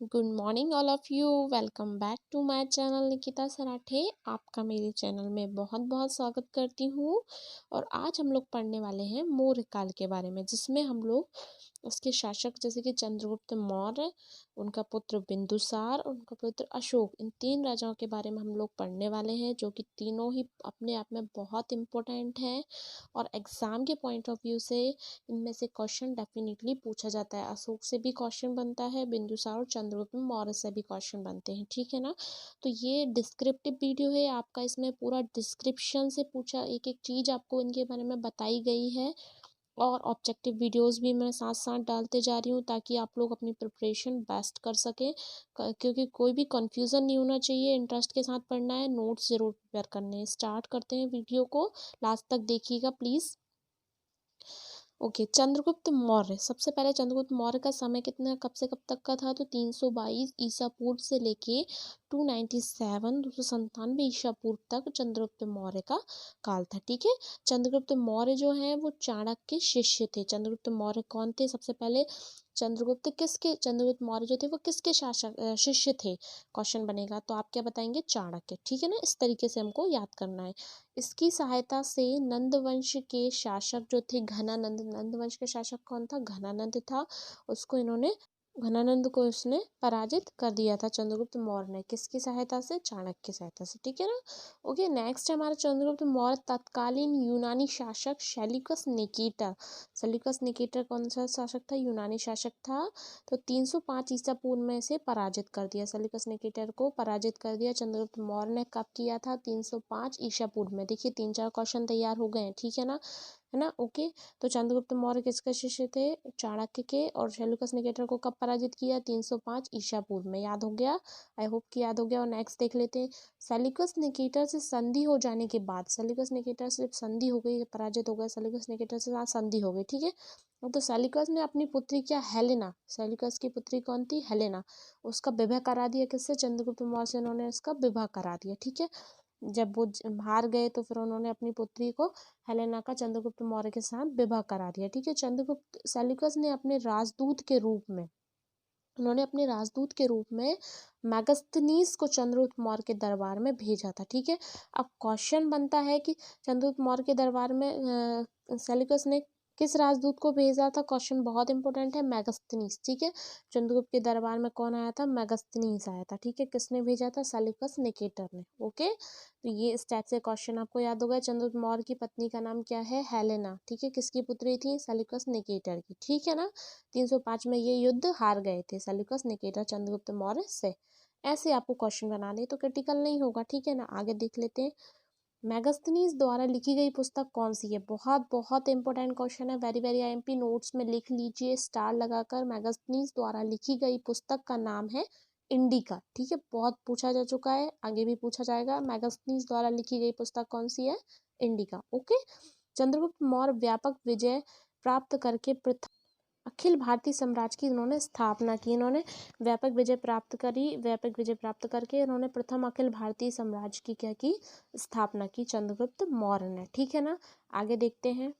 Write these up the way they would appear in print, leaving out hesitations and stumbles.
Good morning all of you. Welcome back to my channel Nikita Sarathe. आपका मेरे channel में बहुत बहुत स्वागत करती हूँ। और आज हम लोग पढ़ने वाले हैं मौर्य काल के बारे में, जिसमें हम लोग उसके शासक जैसे कि चंद्रगुप्त मौर्य, उनका पुत्र बिंदुसार और उनका पुत्र अशोक, इन तीन राजाओं के बारे में हम लोग पढ़ने वाले हैं, जो कि तीनों ही अपने आप में बहुत इम्पोर्टेंट हैं। और एग्ज़ाम के पॉइंट ऑफ व्यू से इनमें से क्वेश्चन डेफिनेटली पूछा जाता है। अशोक से भी क्वेश्चन बनता है, बिंदुसार और चंद्रगुप्त मौर्य से भी क्वेश्चन बनते हैं, ठीक है ना। तो ये डिस्क्रिप्टिव वीडियो है आपका, इसमें पूरा डिस्क्रिप्शन से पूछा एक एक चीज़ आपको इनके बारे में बताई गई है। और ऑब्जेक्टिव वीडियोस भी मैं साथ साथ डालते जा रही हूँ, ताकि आप लोग अपनी प्रिपरेशन बेस्ट कर सकें, क्योंकि कोई भी कंफ्यूजन नहीं होना चाहिए। इंटरेस्ट के साथ पढ़ना है, नोट्स ज़रूर प्रिपेयर करने हैं। स्टार्ट करते हैं वीडियो को, लास्ट तक देखिएगा प्लीज़। ओके, चंद्रगुप्त मौर्य। सबसे पहले चंद्रगुप्त मौर्य का समय कितना, कब से कब तक का था, तो 322 ईसा पूर्व से लेके 297 ईसा पूर्व तक चंद्रगुप्त मौर्य का काल था, ठीक है। चंद्रगुप्त मौर्य जो है वो चाणक्य के शिष्य थे। चंद्रगुप्त मौर्य कौन थे? सबसे पहले चंद्रगुप्त मौर्य जो थे वो किसके शिष्य थे, क्वेश्चन बनेगा। तो आप क्या बताएंगे? चाणक्य, ठीक है ना। इस तरीके से हमको याद करना है। इसकी सहायता से नंद वंश के शासक जो थे घनानंद, नंद वंश के शासक कौन था? घनानंद था। घनानंद को उसने पराजित कर दिया था चंद्रगुप्त मौर्य ने। किसकी सहायता से? चाणक्य की सहायता से, ठीक है ना। ओके, नेक्स्ट है हमारा चंद्रगुप्त मौर्य तत्कालीन यूनानी शासक सेल्यूकस निकेटर। सेल्यूकस निकेटर कौन सा शासक था? यूनानी शासक था। तो 305 ईसा पूर्व में से पराजित कर दिया, सेल्यूकस निकेटर को पराजित कर दिया चंद्रगुप्त मौर्य ने। कब किया था? 305 ईसा पूर्व में। देखिए 3-4 क्वेश्चन तैयार हो गए हैं, ठीक है ना, है ना। ओके, तो चंद्रगुप्त मौर्य किसके शिष्य थे? चाणक्य के। और सेल्यूकस निकेटर को कब पराजित किया? 305 ईसा पूर्व में। याद हो गया? आई होप कि याद हो गया। और नेक्स्ट देख लेते हैं। सेल्यूकस निकेटर से संधि हो जाने के बाद, सेल्यूकस निकेटर से संधि हो गई, पराजित हो गए, सेल्यूकस निकेटर से साथ संधि हो गई, ठीक है। तो सेल्यूकस ने अपनी पुत्री क्या, हेलेना, सेल्यूकस की पुत्री कौन थी? हेलेना, उसका विवाह करा दिया। किससे? चंद्रगुप्त मौर्य से उन्होंने इसका विवाह करा दिया, ठीक है। जब वो हार गए तो फिर उन्होंने अपनी पुत्री को, हेलेना का, चंद्रगुप्त मौर्य के साथ विवाह करा दिया, ठीक है। सेल्यूकस ने अपने राजदूत के रूप में, उन्होंने अपने राजदूत के रूप में मैगस्थनीज को चंद्रगुप्त मौर्य के दरबार में भेजा था, ठीक है। अब क्वेश्चन बनता है कि चंद्रगुप्त मौर्य के दरबार में सेल्यूकस ने किस राजदूत को भेजा था? क्वेश्चन बहुत इंपॉर्टेंट है। मैगस्थनीज, ठीक है। चंद्रगुप्त के दरबार में कौन आया था? मैगस्थनीज आया था, ठीक है। किसने भेजा था? सेल्यूकस निकेटर ने। ओके, तो ये इस टाइप से क्वेश्चन आपको याद होगा। चंद्रगुप्त मौर्य की पत्नी का नाम क्या है? हेलेना, ठीक है। किसकी पुत्री थी? सेल्यूकस निकेटर की, ठीक है ना। 305 में ये युद्ध हार गए थे सेल्यूकस निकेटर चंद्रगुप्त मौर्य से। ऐसे आपको क्वेश्चन बनाने, तो क्रिटिकल नहीं होगा, ठीक है ना। आगे देख लेते हैं। मैगस्थनीज द्वारा लिखी गई पुस्तक कौन सी है? बहुत बहुत इंपॉर्टेंट क्वेश्चन है, वेरी वेरी आईएमपी। नोट्स में लिख लीजिए स्टार लगाकर। मैगस्थनीज द्वारा लिखी गई पुस्तक का नाम है इंडिका, ठीक है। बहुत पूछा जा चुका है, आगे भी पूछा जाएगा। मैगस्थनीज द्वारा लिखी गई पुस्तक कौन सी है? Indica, okay. चंद्रगुप्त मौर्य व्यापक विजय प्राप्त करके अखिल भारतीय साम्राज्य की इन्होंने स्थापना की। इन्होंने व्यापक विजय प्राप्त करी, व्यापक विजय प्राप्त करके इन्होंने प्रथम अखिल भारतीय साम्राज्य की क्या की? स्थापना की, चंद्रगुप्त मौर्य ने, ठीक है ना। आगे देखते हैं।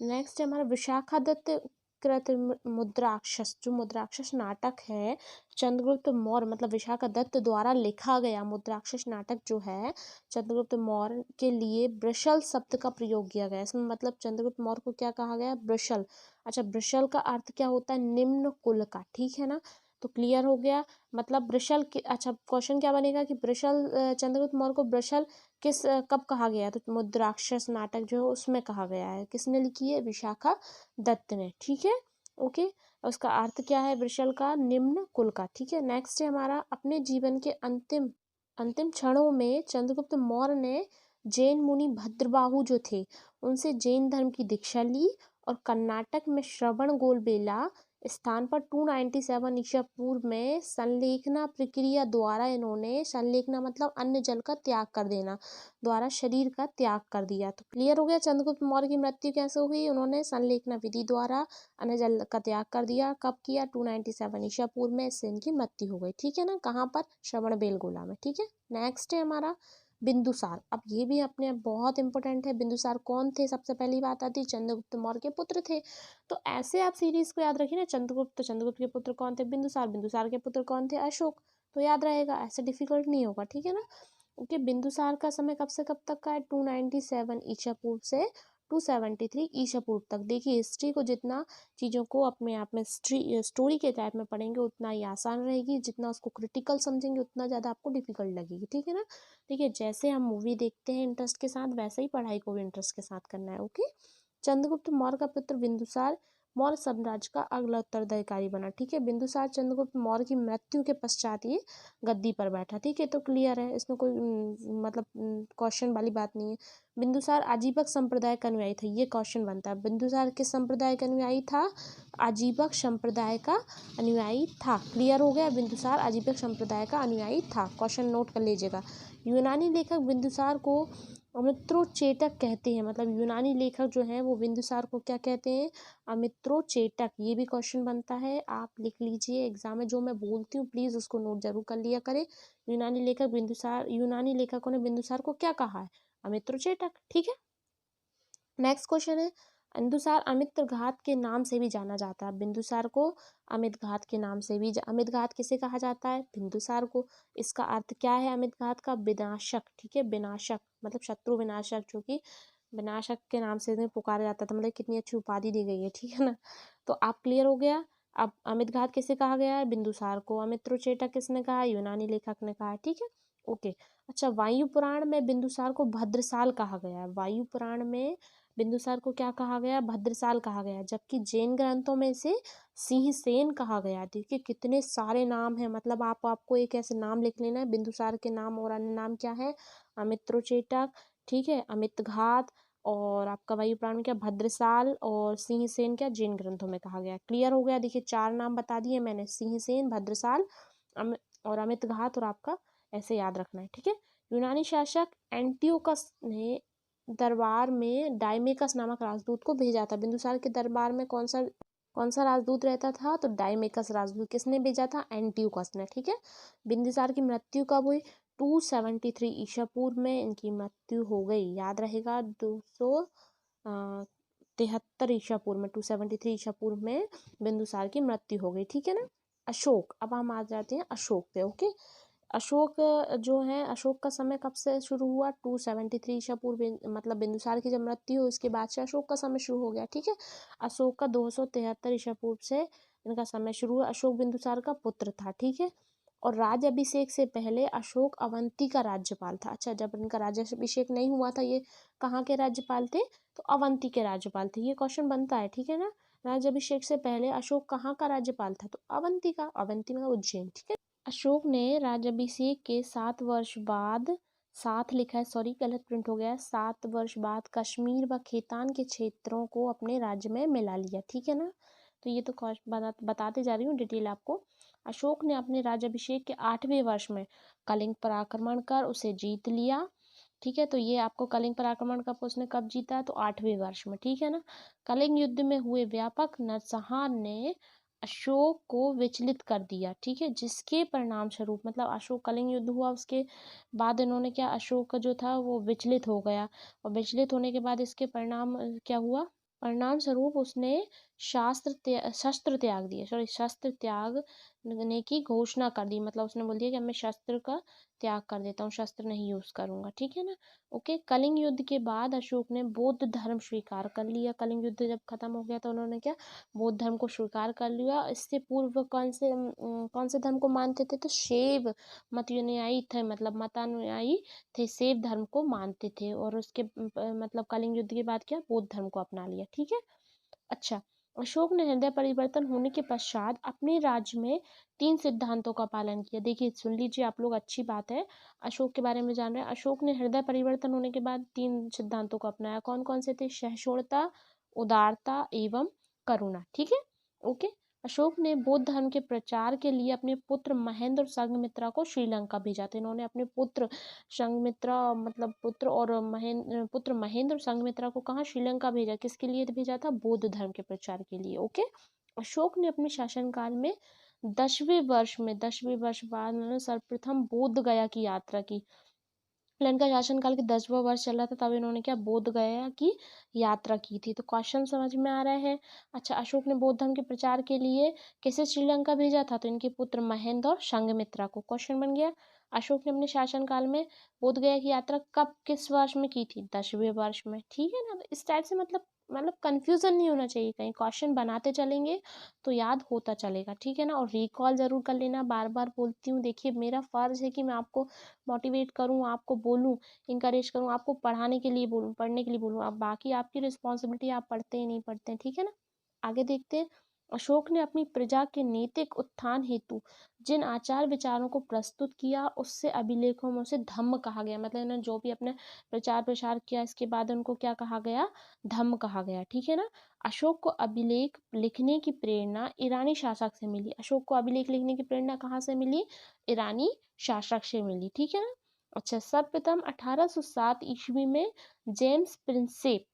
नेक्स्ट है हमारा विशाखादत्त कृत मुद्राक्षस। जो मुद्राक्षस नाटक है, चंद्रगुप्त मौर्य मतलब विशाखादत्त द्वारा लिखा गया मुद्राक्षस नाटक जो है, चंद्रगुप्त मौर्य के लिए वृषल शब्द का प्रयोग किया गया। इसमें मतलब चंद्रगुप्त मौर्य को क्या कहा गया? वृषल। अच्छा, वृषल का अर्थ क्या होता है? निम्न कुल का, ठीक है ना। तो क्लियर हो गया, मतलब वृषल के। अच्छा, क्वेश्चन क्या बनेगा कि चंद्रगुप्त मौर्य को वृषल कब कहा गया? तो मुद्राक्षस नाटक जो है उसमें कहा गया है। किसने लिखी है? विशाखा दत्त ने, ठीक है। ओके, उसका अर्थ क्या है? वृषल का, निम्न कुल का, ठीक है। नेक्स्ट है हमारा, अपने जीवन के अंतिम अंतिम क्षणों में चंद्रगुप्त मौर्य ने जैन मुनि भद्रबाहु जो थे उनसे जैन धर्म की दीक्षा ली। और कर्नाटक में श्रवणबेलगोला बेला स्थान पर 297 ईसा पूर्व में संलेखना प्रक्रिया द्वारा इन्होंने, संलेखना मतलब अन्न जल का त्याग कर देना, द्वारा शरीर का त्याग कर दिया। तो क्लियर हो गया चंद्रगुप्त मौर्य की मृत्यु कैसे हुई? उन्होंने संलेखना विधि द्वारा अन्न जल का त्याग कर दिया। कब किया? 297 ईसा पूर्व में, इससे इनकी मृत्यु हो गई, ठीक है ना। कहाँ पर? श्रवणबेलगोला में, ठीक है। नेक्स्ट है हमारा बिंदुसार। अब ये भी अपने आप बहुत इंपॉर्टेंट है। बिंदुसार कौन थे, सबसे पहली बात आती है चंद्रगुप्त मौर्य के पुत्र थे। तो ऐसे आप सीरीज को याद रखिए ना, चंद्रगुप्त, चंद्रगुप्त के पुत्र कौन थे, बिंदुसार, बिंदुसार के पुत्र कौन थे, अशोक। तो याद रहेगा, ऐसे डिफिकल्ट नहीं होगा, ठीक है ना। ओके, बिंदुसार का समय कब से कब तक का है, 297 ईसा पूर्व से 273 ईसा पूर्व तक। देखिए हिस्ट्री को जितना चीज़ों को अपने आप में स्टोरी के टाइप में पढ़ेंगे उतना ही आसान रहेगी, जितना उसको क्रिटिकल समझेंगे उतना ज़्यादा आपको डिफिकल्ट लगेगी, ठीक है ना। देखिए जैसे हम मूवी देखते हैं इंटरेस्ट के साथ, वैसे ही पढ़ाई को भी इंटरेस्ट के साथ करना है। ओके, चंद्रगुप्त मौर्य का पुत्र बिंदुसार मौर्य साम्राज्य का अगला उत्तराधिकारी बना, ठीक है। बिंदुसार चंद्रगुप्त मौर्य की मृत्यु के पश्चात ये गद्दी पर बैठा, ठीक है। तो क्लियर है, इसमें कोई मतलब क्वेश्चन वाली बात नहीं है। बिंदुसार आजीवक संप्रदाय का अनुयायी था, ये क्वेश्चन बनता है। बिंदुसार किस संप्रदाय का अनुयायी था, आजीवक संप्रदाय का अनुयायी था। क्लियर हो गया, बिंदुसार आजीवक संप्रदाय का अनुयायी था, क्वेश्चन नोट कर लीजिएगा। यूनानी लेखक बिंदुसार को अमित्रोचेटक कहते हैं, मतलब यूनानी लेखक जो है वो बिंदुसार को क्या कहते हैं, अमित्रोचेटक। ये भी क्वेश्चन बनता है, आप लिख लीजिए एग्जाम में, जो मैं बोलती हूँ प्लीज उसको नोट जरूर कर लिया करें। यूनानी लेखक बिंदुसार, यूनानी लेखकों ने बिंदुसार को क्या कहा है, अमित्रोचेटक, ठीक है। नेक्स्ट क्वेश्चन है, बिंदुसार अमित घात के नाम से भी जाना जाता है। बिंदुसार को अमित घात के नाम से भी, अमित घात किसे कहा जाता है, बिंदुसार को। इसका अर्थ क्या है अमित घात का, विनाशक, ठीक है, विनाशक मतलब शत्रु विनाशक, जो कि विनाशक के नाम से इन्हें पुकारा जाता था। मतलब कितनी अच्छी उपाधि दी गई है, ठीक है ना। तो आप क्लियर हो गया। अब अमित घात किसे कहा गया है, बिंदुसार को। अमित्रोचेटक किसने कहा, यूनानी लेखक ने कहा है, ठीक है, ओके। अच्छा, वायु पुराण में बिंदुसार को भद्रसाल कहा गया है। वायु पुराण में बिंदुसार को क्या कहा गया, भद्रसाल कहा गया, जबकि जैन ग्रंथों में से सिंहसेन कहा गया। देखिए कितने सारे नाम हैं, मतलब आपको एक ऐसे नाम लिख लेना है, बिंदुसार के नाम और अन्य नाम क्या है, अमित्रोचेटक, ठीक है, अमित घात, और आपका वायु पुराण में क्या, भद्रसाल, और सिंहसेन क्या, जैन ग्रंथों में कहा गया। क्लियर हो गया। देखिए 4 नाम बता दिए मैंने, सिंहसेन, भद्रसाल, और अमित घात, और आपका ऐसे याद रखना है, ठीक है। यूनानी शासक एंटियोकस ने दरबार में डायमेकस नामक राजदूत को भेजा था। बिंदुसार के दरबार में कौन सा राजदूत रहता था, तो डायमेकस राजदूत। किसने भेजा था, एंटियोकस ने, ठीक है। बिंदुसार की मृत्यु कब हुई, 273 ईसा पूर्व में इनकी मृत्यु हो गई। याद रहेगा, 273 ईसा पूर्व में, 273 ईसा पूर्व में बिंदुसार की मृत्यु हो गई, ठीक है ना। अशोक, अब हम आ जाते हैं अशोक पे। ओके, अशोक जो है, अशोक का समय कब से शुरू हुआ, 273 ईसा पूर्व, मतलब बिंदुसार की जब मृत्यु हुई उसके बाद से अशोक का समय शुरू हो गया, ठीक है। अशोक का 273 ईसा पूर्व से इनका समय शुरू हुआ। अशोक बिंदुसार का पुत्र था, ठीक है। और राज्य अभिषेक से पहले अशोक अवंती का राज्यपाल था। अच्छा, जब इनका राज्याभिषेक नहीं हुआ था, ये कहाँ के राज्यपाल थे, तो अवंती के राज्यपाल थे। ये क्वेश्चन बनता है, ठीक है ना। राज्याभिषेक से पहले अशोक कहाँ का राज्यपाल था, तो अवंती का, अवंती मतलब उज्जैन, ठीक है। अशोक ने राज्याभिषेक के 7 वर्ष बाद, 7 लिखा है, सॉरी गलत प्रिंट हो गया है, 7 वर्ष बाद कश्मीर व खेतान के क्षेत्रों को अपने राज्य में मिला लिया, ठीक है ना। तो ये तो बताते जा रही हूँ डिटेल आपको। अशोक ने अपने राज्याभिषेक के 8वें वर्ष में कलिंग पर आक्रमण कर उसे जीत लिया, ठीक है। तो ये आपको कलिंग पर आक्रमण कब, उसने कब जीता, तो 8वें वर्ष में, ठीक है ना। कलिंग युद्ध में हुए व्यापक नरसंहार ने अशोक को विचलित कर दिया, ठीक है, जिसके परिणाम स्वरूप, मतलब अशोक, कलिंग युद्ध हुआ उसके बाद इन्होंने क्या, अशोक का जो था वो विचलित हो गया, और विचलित होने के बाद इसके परिणाम क्या हुआ, परिणाम स्वरूप उसने शस्त्र त्याग दिए, सॉरी शस्त्र त्याग ने की घोषणा कर दी। मतलब उसने बोल दिया कि मैं शस्त्र का त्याग कर देता हूँ, शस्त्र नहीं यूज करूंगा, ठीक है ना। ओके, कलिंग युद्ध के बाद अशोक ने बौद्ध धर्म स्वीकार कर लिया। कलिंग युद्ध जब खत्म हो गया तो उन्होंने क्या, बौद्ध धर्म को स्वीकार कर लिया। इससे पूर्व कौन से धर्म को मानते थे, तो शैव मत अनुयायी थे, मतलब मतानुयायी थे, शैव धर्म को मानते थे। और उसके मतलब कलिंग युद्ध के बाद क्या, बौद्ध धर्म को अपना लिया, ठीक है। अच्छा, अशोक ने हृदय परिवर्तन होने के पश्चात अपने राज्य में 3 सिद्धांतों का पालन किया। देखिए सुन लीजिए आप लोग, अच्छी बात है, अशोक के बारे में जान रहे हैं। अशोक ने हृदय परिवर्तन होने के बाद 3 सिद्धांतों को अपनाया। कौन कौन से थे, सहिष्णुता, उदारता एवं करुणा, ठीक है, ओके। अशोक ने बौद्ध धर्म के प्रचार के लिए अपने पुत्र महेंद्र और संघमित्रा को श्रीलंका भेजा था। इन्होंने अपने पुत्र संघमित्रा, मतलब पुत्र महेंद्र और संघमित्रा को कहाँ, श्रीलंका भेजा। किसके लिए भेजा था, बौद्ध धर्म के प्रचार के लिए, ओके। अशोक ने अपने शासनकाल में 10वें वर्ष बाद उन्होंने सर्वप्रथम बोध गया की यात्रा की। इनका शासनकाल के 10वां वर्ष चल रहा था, तब इन्होंने क्या बोध गया की यात्रा की थी। तो क्वेश्चन समझ में आ रहे हैं। अच्छा, अशोक ने बौद्ध धर्म के प्रचार के लिए किसे श्रीलंका भेजा था? तो इनके पुत्र महेंद्र और संघमित्रा को। क्वेश्चन बन गया, अशोक ने अपने शासनकाल में बोध गया की यात्रा कब किस वर्ष में की थी? 10वें वर्ष में। ठीक है ना। तो इस टाइप से मतलब कंफ्यूजन नहीं होना चाहिए, कहीं क्वेश्चन बनाते चलेंगे तो याद होता चलेगा। ठीक है ना। और रिकॉल जरूर कर लेना, बार बार बोलती हूँ। देखिए, मेरा फर्ज है कि मैं आपको मोटिवेट करूँ, आपको बोलूँ, इंकरेज करूँ, आपको पढ़ाने के लिए बोलूँ, पढ़ने के लिए बोलूँ। अब बाकी आपकी रिस्पॉन्सिबिलिटी, आप पढ़ते हैं नहीं पढ़ते हैं। ठीक है ना। आगे देखते हैं। अशोक ने अपनी प्रजा के नैतिक उत्थान हेतु जिन आचार विचारों को प्रस्तुत किया, उससे अभिलेखों में उसे धम्म कहा गया। मतलब इन्होंने जो भी अपने प्रचार प्रसार किया, इसके बाद उनको क्या कहा गया? धम्म कहा गया। ठीक है ना। अशोक को अभिलेख लिखने की प्रेरणा ईरानी शासक से मिली। अशोक को अभिलेख लिखने की प्रेरणा कहाँ से मिली? ईरानी शासक से मिली। ठीक है ना। अच्छा, सर्वप्रथम 1807 ईस्वी में जेम्स प्रिंसेप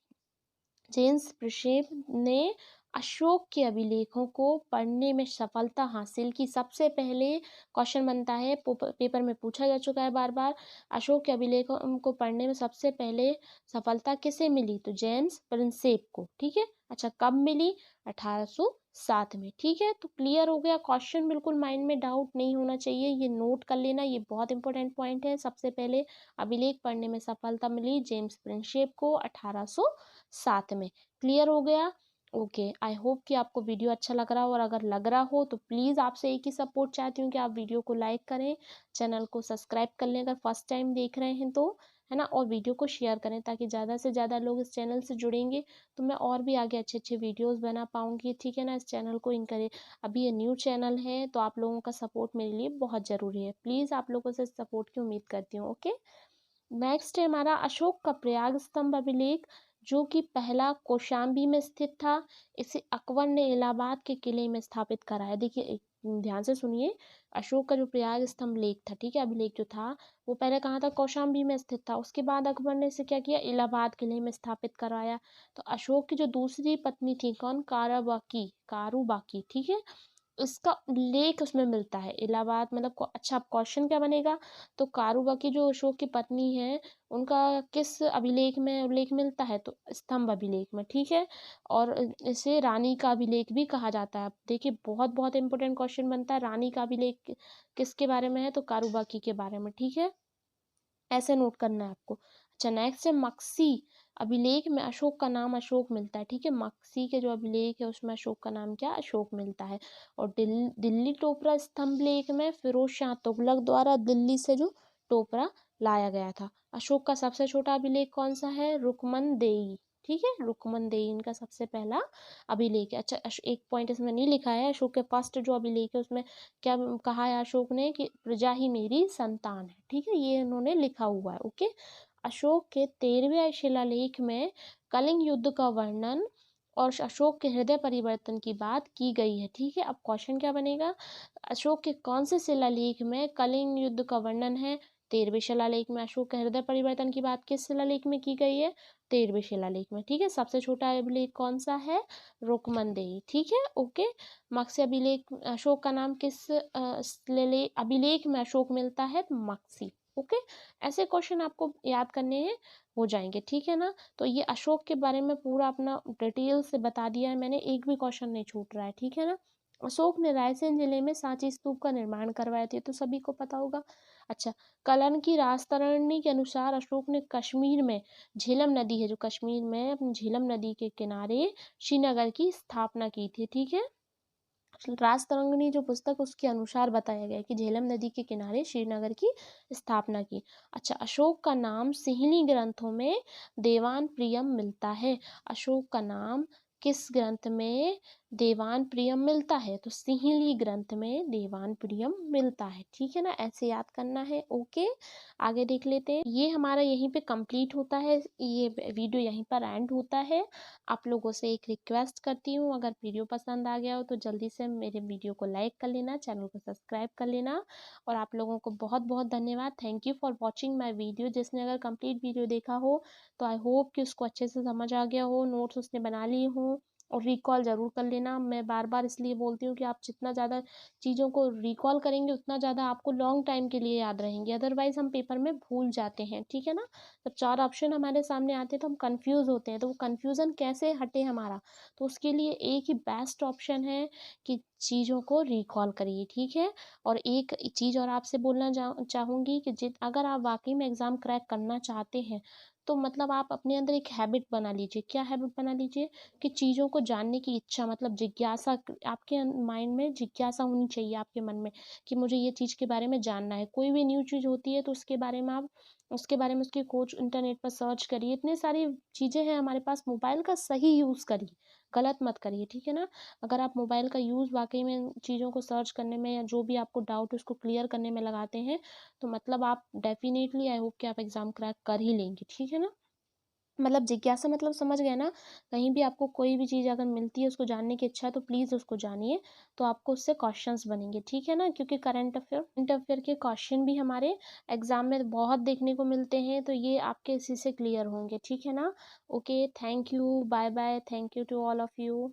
ने अशोक के अभिलेखों को पढ़ने में सफलता हासिल की। सबसे पहले क्वेश्चन बनता है, पेपर में पूछा जा चुका है बार बार, अशोक के अभिलेखों को पढ़ने में सबसे पहले सफलता किसे मिली? तो जेम्स प्रिंसेप को। ठीक है। अच्छा, कब मिली? 1807 में। ठीक है। तो क्लियर हो गया क्वेश्चन, बिल्कुल माइंड में डाउट नहीं होना चाहिए, ये नोट कर लेना, ये बहुत इंपॉर्टेंट पॉइंट है। सबसे पहले अभिलेख पढ़ने में सफलता मिली जेम्स प्रिंसेप को 1807 में। क्लियर हो गया? ओके, आई होप कि आपको वीडियो अच्छा लग रहा हो, और अगर लग रहा हो तो प्लीज़ आपसे एक ही सपोर्ट चाहती हूँ कि आप वीडियो को लाइक करें, चैनल को सब्सक्राइब कर लें अगर फर्स्ट टाइम देख रहे हैं तो, है ना। और वीडियो को शेयर करें, ताकि ज़्यादा से ज़्यादा लोग इस चैनल से जुड़ेंगे तो मैं और भी आगे अच्छे अच्छे वीडियोस बना पाऊँगी। ठीक है ना। इस चैनल को इनकरेज, अभी ये न्यू चैनल है तो आप लोगों का सपोर्ट मेरे लिए बहुत ज़रूरी है। प्लीज़ आप लोगों से सपोर्ट की उम्मीद करती हूँ। ओके। नेक्स्ट है हमारा अशोक का प्रयाग स्तंभ अभिलेख, जो कि पहला कौशाम्बी में स्थित था। इसे अकबर ने इलाहाबाद के किले में स्थापित कराया। देखिए, ध्यान से सुनिए, अशोक का जो प्रयाग स्तंभ लेख था, ठीक है, अभिलेख जो था, वो पहले कहाँ था? कौशाम्बी में स्थित था। उसके बाद अकबर ने इसे क्या किया? इलाहाबाद किले में स्थापित कराया। तो अशोक की जो दूसरी पत्नी थी, कौन? कारूबाकी। ठीक है। इसका उल्लेख उसमें मिलता है इलाहाबाद, मतलब अच्छा, अब क्वेश्चन क्या बनेगा? तो कारूबाकी जो अशोक की पत्नी है, उनका किस अभिलेख में उल्लेख मिलता है? तो स्तंभ अभिलेख में। ठीक है। और इसे रानी का अभिलेख भी कहा जाता है। देखिए, बहुत बहुत इंपॉर्टेंट क्वेश्चन बनता है, रानी का अभिलेख किसके बारे में है? तो कारूबाकी के बारे में। ठीक है। ऐसे नोट करना है आपको। अच्छा, नेक्स्ट है मक्सी अभिलेख में अशोक का नाम अशोक मिलता है। ठीक है। मक्सी के जो अभिलेख है उसमें अशोक का नाम क्या? अशोक मिलता है। और दिल्ली टोपरा स्तंभ लेख में फिरोज शाह तुगलक द्वारा दिल्ली से जो टोपरा लाया गया था। अशोक का सबसे छोटा अभिलेख कौन सा है? रुकमनदेई। ठीक है। रुकमनदेई इनका सबसे पहला अभिलेख है। अच्छा, एक पॉइंट इसमें नहीं लिखा है, अशोक के फर्स्ट जो अभिलेख है उसमें क्या कहा है अशोक ने? कि प्रजा ही मेरी संतान है। ठीक है। ये इन्होंने लिखा हुआ है। ओके। अशोक के 13वें शिलालेख में कलिंग युद्ध का वर्णन और अशोक के हृदय परिवर्तन की बात की गई है। ठीक है। अब क्वेश्चन क्या बनेगा? अशोक के कौन से शिलालेख में कलिंग युद्ध का वर्णन है? 13वें शिलालेख में। अशोक के हृदय परिवर्तन की बात किस शिलालेख में की गई है? 13वें शिलालेख में। ठीक है। सबसे छोटा अभिलेख कौन सा है? रुकमनदेई। ठीक है। ओके। मत्स्य अभिलेख, अशोक का नाम किस अभिलेख में अशोक मिलता है? मक्सी। ओके। ऐसे क्वेश्चन आपको याद करने हैं, हो जाएंगे। ठीक है ना। तो ये अशोक के बारे में पूरा अपना डिटेल से बता दिया है मैंने, एक भी क्वेश्चन नहीं छूट रहा है। ठीक है ना। अशोक ने रायसेन जिले में सांची स्तूप का निर्माण करवाया था, तो सभी को पता होगा। अच्छा, कलन की राजतरणी के अनुसार अशोक ने कश्मीर में झेलम नदी है, जो कश्मीर में अपनी झेलम नदी के किनारे श्रीनगर की स्थापना की थी। ठीक है। राजतरंगिणी जो पुस्तक, उसके अनुसार बताया गया है कि झेलम नदी के किनारे श्रीनगर की स्थापना की। अच्छा, अशोक का नाम सिंहली ग्रंथों में देवान प्रियम मिलता है। अशोक का नाम किस ग्रंथ में देवान प्रियम मिलता है? तो सिंहली ग्रंथ में देवान प्रियम मिलता है। ठीक है ना। ऐसे याद करना है। ओके। आगे देख लेते हैं। ये हमारा यहीं पे कंप्लीट होता है, ये वीडियो यहीं पर एंड होता है। आप लोगों से एक रिक्वेस्ट करती हूँ, अगर वीडियो पसंद आ गया हो तो जल्दी से मेरे वीडियो को लाइक कर लेना, चैनल को सब्सक्राइब कर लेना। और आप लोगों को बहुत बहुत धन्यवाद। Thank you for watching my video. जिसने अगर कंप्लीट वीडियो देखा हो तो आई होप कि उसको अच्छे से समझ आ गया हो, नोट्स उसने बना लिए हों, और रिकॉल ज़रूर कर लेना। मैं बार-बार इसलिए बोलती हूँ कि आप जितना ज़्यादा चीज़ों को रिकॉल करेंगे उतना ज़्यादा आपको लॉन्ग टाइम के लिए याद रहेंगे, अदरवाइज़ हम पेपर में भूल जाते हैं, ठीक है ना? जब 4 ऑप्शन हमारे सामने आते हैं तो हम कन्फ्यूज़ होते हैं, तो वो कन्फ्यूज़न कैसे हटे हमारा? तो उसके लिए एक ही बेस्ट ऑप्शन है कि चीज़ों को रिकॉल करिए, ठीक है? और एक चीज़ और आपसे बोलना चाहूँगी कि अगर आप वाक़ई में एग्ज़ाम क्रैक करना चाहते हैं, तो मतलब आप अपने अंदर एक हैबिट बना लीजिए। क्या हैबिट बना लीजिए? कि चीज़ों को जानने की इच्छा, मतलब जिज्ञासा, आपके माइंड में जिज्ञासा होनी चाहिए आपके मन में कि मुझे ये चीज़ के बारे में जानना है। कोई भी न्यू चीज़ होती है तो उसके बारे में उसकी खोज इंटरनेट पर सर्च करिए। इतनी सारी चीज़ें हैं हमारे पास, मोबाइल का सही यूज़ करिए, गलत मत करिए, ठीक है ना? अगर आप मोबाइल का यूज़ वाक़ई में चीज़ों को सर्च करने में या जो भी आपको डाउट है उसको क्लियर करने में लगाते हैं, तो मतलब आप डेफ़िनेटली, आई होप कि आप एग्ज़ाम क्रैक कर ही लेंगे, ठीक है ना? मतलब जिज्ञासा मतलब समझ गए ना? कहीं भी आपको कोई भी चीज़ अगर मिलती है उसको जानने की इच्छा है तो प्लीज़ उसको जानिए, तो आपको उससे क्वेश्चंस बनेंगे, ठीक है ना? क्योंकि करंट अफ़ेयर के क्वेश्चन भी हमारे एग्ज़ाम में बहुत देखने को मिलते हैं, तो ये आपके इसी से क्लियर होंगे, ठीक है ना? Okay, thank you, bye bye, thank you to all of you.